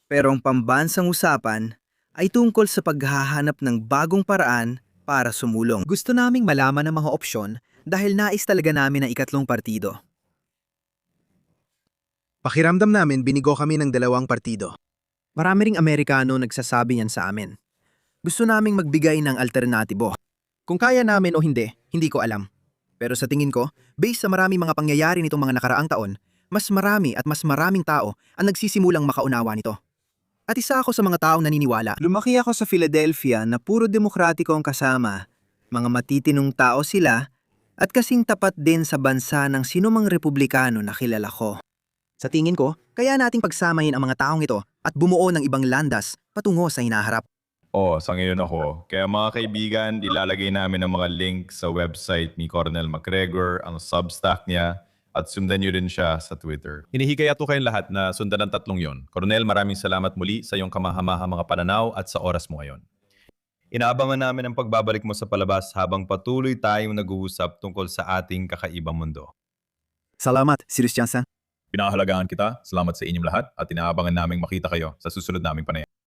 Pero ang pambansang usapan ay tungkol sa paghahanap ng bagong paraan para sumulong. Gusto naming malaman ang mga opsyon dahil nais talaga namin ang ikatlong partido. Pakiramdam namin binigo kami ng 2 partido. Marami ring Amerikano nagsasabi niyan sa amin. Gusto naming magbigay ng alternatibo. Kung kaya namin o hindi, hindi ko alam. Pero sa tingin ko, based sa maraming mga pangyayari nitong mga nakaraang taon, mas marami at mas maraming tao ang nagsisimulang makaunawa nito. At isa ako sa mga taong naniniwala. Lumaki ako sa Philadelphia na puro demokratiko ang kasama. Mga matitinong tao sila at kasing tapat din sa bansa ng sinumang republikano na kilala ko. Sa tingin ko, kaya nating pagsamahin ang mga taong ito at bumuo ng ibang landas patungo sa hinaharap. Sa ngayon ako. Kaya mga kaibigan, ilalagay namin ang mga link sa website ni Colonel McGregor, ang Substack niya, at sundan niyo rin siya sa Twitter. Hinihikayat ko kayong lahat na sundan ang tatlong yon. Coronel, maraming salamat muli sa iyong kamahamaha mga pananaw at sa oras mo ngayon. Inaabangan namin ang pagbabalik mo sa palabas habang patuloy tayong nag-uusap tungkol sa ating kakaibang mundo. Salamat, Sirius Jansen. Pinahalagaan kita, salamat sa inyong lahat at inaabangan naming makita kayo sa susunod naming panayam.